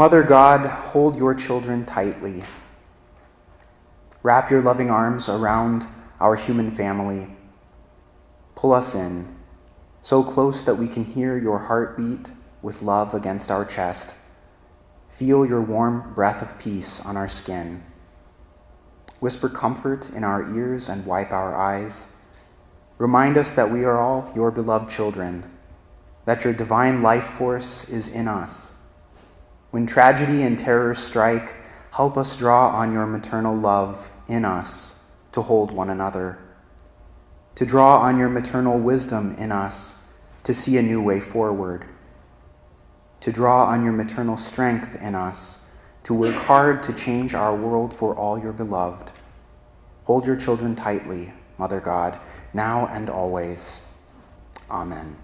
Mother God, hold your children tightly. Wrap your loving arms around our human family. Pull us in, so close that we can hear your heartbeat with love against our chest. Feel your warm breath of peace on our skin. Whisper comfort in our ears and wipe our eyes. Remind us that we are all your beloved children, that your divine life force is in us. When tragedy and terror strike, help us draw on your maternal love in us to hold one another, to draw on your maternal wisdom in us to see a new way forward, to draw on your maternal strength in us to work hard to change our world for all your beloved. Hold your children tightly, Mother God, now and always. Amen.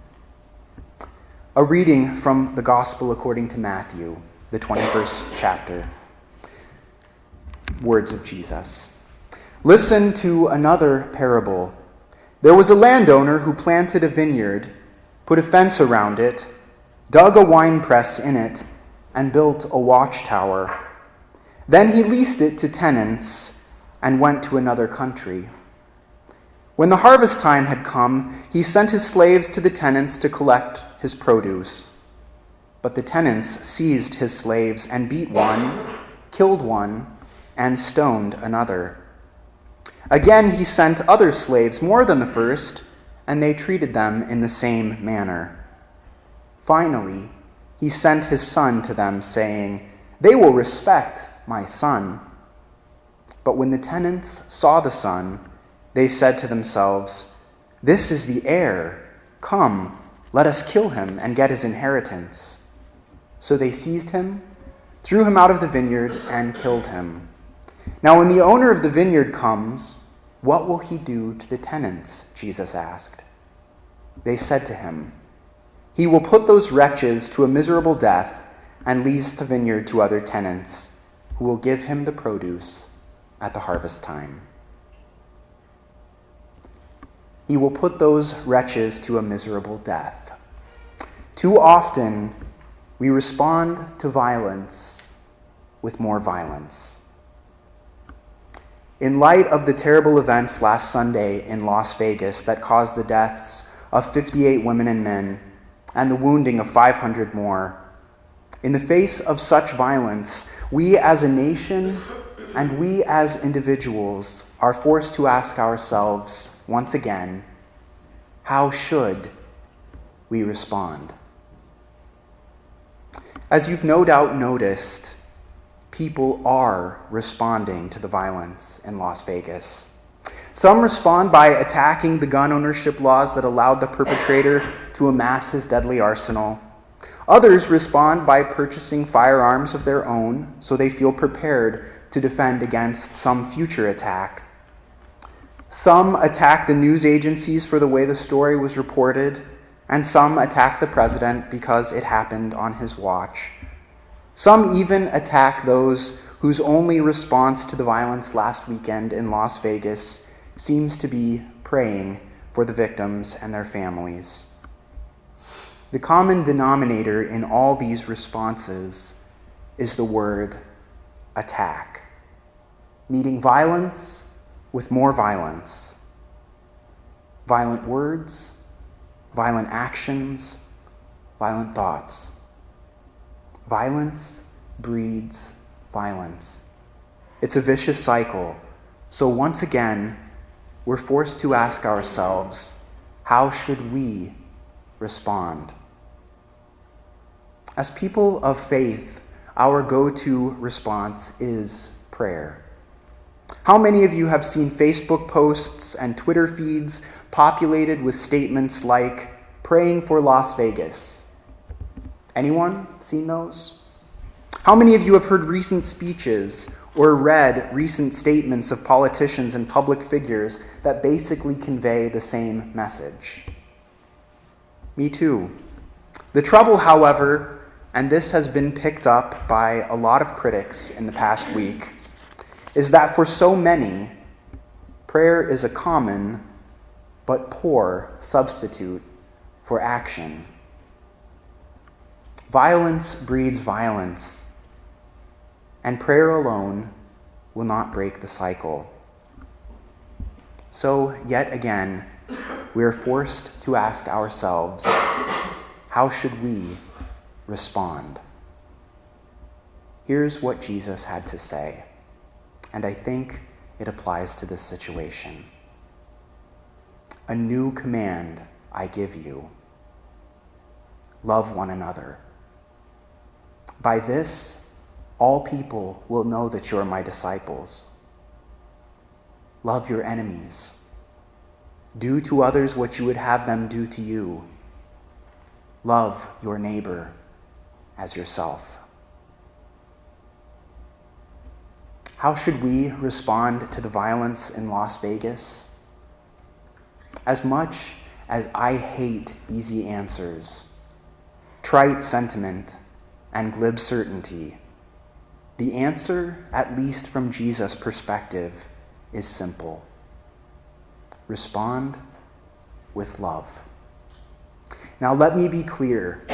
A reading from the Gospel according to Matthew, the 21st chapter. Words of Jesus. Listen to another parable. There was a landowner who planted a vineyard, put a fence around it, dug a winepress in it, and built a watchtower. Then he leased it to tenants and went to another country. When the harvest time had come, he sent his slaves to the tenants to collect his produce. But the tenants seized his slaves and beat one, killed one, and stoned another. Again he sent other slaves, more than the first, and they treated them in the same manner. Finally, he sent his son to them, saying, "They will respect my son." But when the tenants saw the son, they said to themselves, "This is the heir. Come, let us kill him and get his inheritance." So they seized him, threw him out of the vineyard, and killed him. Now when the owner of the vineyard comes, what will he do to the tenants? Jesus asked. They said to him, "He will put those wretches to a miserable death and lease the vineyard to other tenants, who will give him the produce at the harvest time." He will put those wretches to a miserable death. Too often, we respond to violence with more violence. In light of the terrible events last Sunday in Las Vegas that caused the deaths of 58 women and men and the wounding of 500 more, in the face of such violence, we as a nation and we as individuals are forced to ask ourselves once again, how should we respond? As you've no doubt noticed, people are responding to the violence in Las Vegas. Some respond by attacking the gun ownership laws that allowed the perpetrator to amass his deadly arsenal. Others respond by purchasing firearms of their own so they feel prepared to defend against some future attack. Some attack the news agencies for the way the story was reported, and some attack the president because it happened on his watch. Some even attack those whose only response to the violence last weekend in Las Vegas seems to be praying for the victims and their families. The common denominator in all these responses is the word attack, meeting violence with more violence. Violent words, violent actions, violent thoughts. Violence breeds violence. It's a vicious cycle. So once again, we're forced to ask ourselves, how should we respond? As people of faith, our go-to response is prayer. How many of you have seen Facebook posts and Twitter feeds populated with statements like, "Praying for Las Vegas"? Anyone seen those? How many of you have heard recent speeches or read recent statements of politicians and public figures that basically convey the same message? Me too. The trouble, however, and this has been picked up by a lot of critics in the past week, is that for so many, prayer is a common but poor substitute for action. Violence breeds violence, and prayer alone will not break the cycle. So, yet again, we are forced to ask ourselves, how should we respond? Here's what Jesus had to say, and I think it applies to this situation. A new command I give you. Love one another. By this, all people will know that you are my disciples. Love your enemies. Do to others what you would have them do to you. Love your neighbor as yourself. How should we respond to the violence in Las Vegas? As much as I hate easy answers, trite sentiment, and glib certainty, the answer, at least from Jesus' perspective, is simple. Respond with love. Now let me be clear.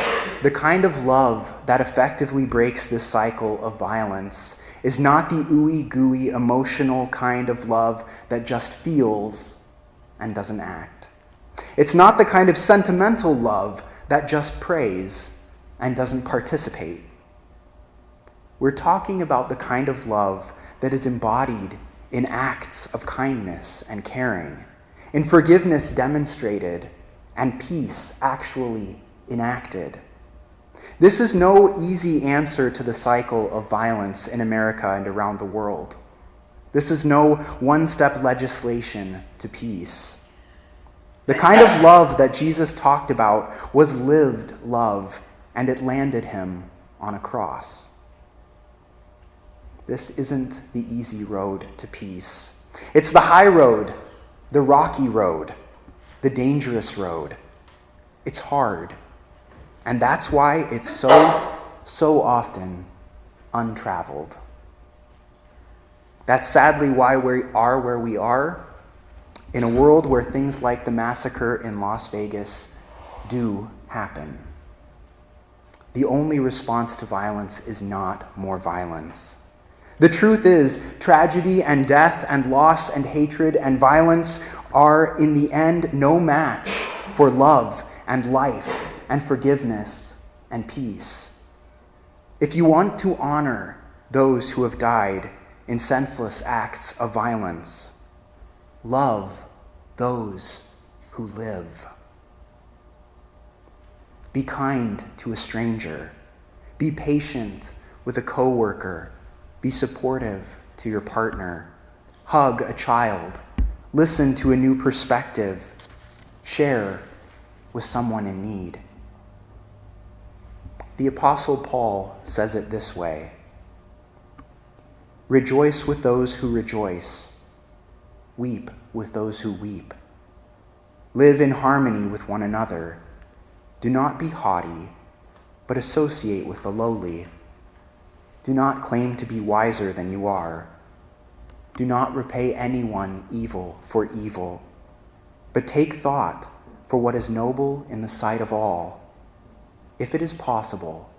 The kind of love that effectively breaks this cycle of violence is not the ooey-gooey emotional kind of love that just feels and doesn't act. It's not the kind of sentimental love that just prays and doesn't participate. We're talking about the kind of love that is embodied in acts of kindness and caring, in forgiveness demonstrated, and peace actually enacted. This is no easy answer to the cycle of violence in America and around the world. This is no one-step legislation to peace. The kind of love that Jesus talked about was lived love, and it landed him on a cross. This isn't the easy road to peace. It's the high road, the rocky road, the dangerous road. It's hard. And that's why it's so often untraveled. That's sadly why we are where we are, in a world where things like the massacre in Las Vegas do happen. The only response to violence is not more violence. The truth is, tragedy and death and loss and hatred and violence are, in the end, no match for love and life and forgiveness and peace. If you want to honor those who have died in senseless acts of violence, love those who live. Be kind to a stranger. Be patient with a coworker. Be supportive to your partner. Hug a child. Listen to a new perspective. Share with someone in need. The Apostle Paul says it this way: rejoice with those who rejoice. Weep with those who weep. Live in harmony with one another. Do not be haughty, but associate with the lowly. Do not claim to be wiser than you are. Do not repay anyone evil for evil, but take thought for what is noble in the sight of all. If it is possible,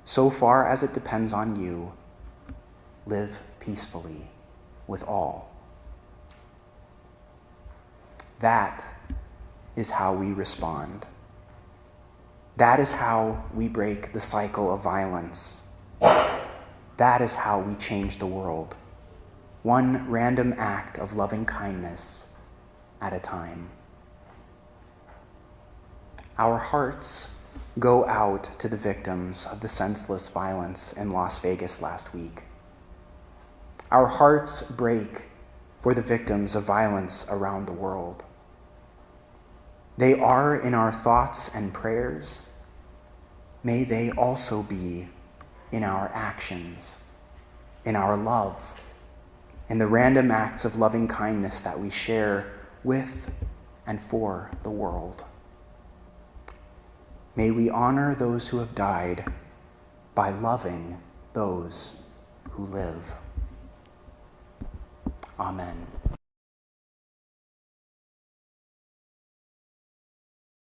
so far as it depends on you, live peacefully with all. That is how we respond. That is how we break the cycle of violence. That is how we change the world, one random act of loving kindness at a time. Our hearts go out to the victims of the senseless violence in Las Vegas last week. Our hearts break for the victims of violence around the world. They are in our thoughts and prayers. May they also be in our actions, in our love, in the random acts of loving kindness that we share with and for the world. May we honor those who have died by loving those who live. Amen.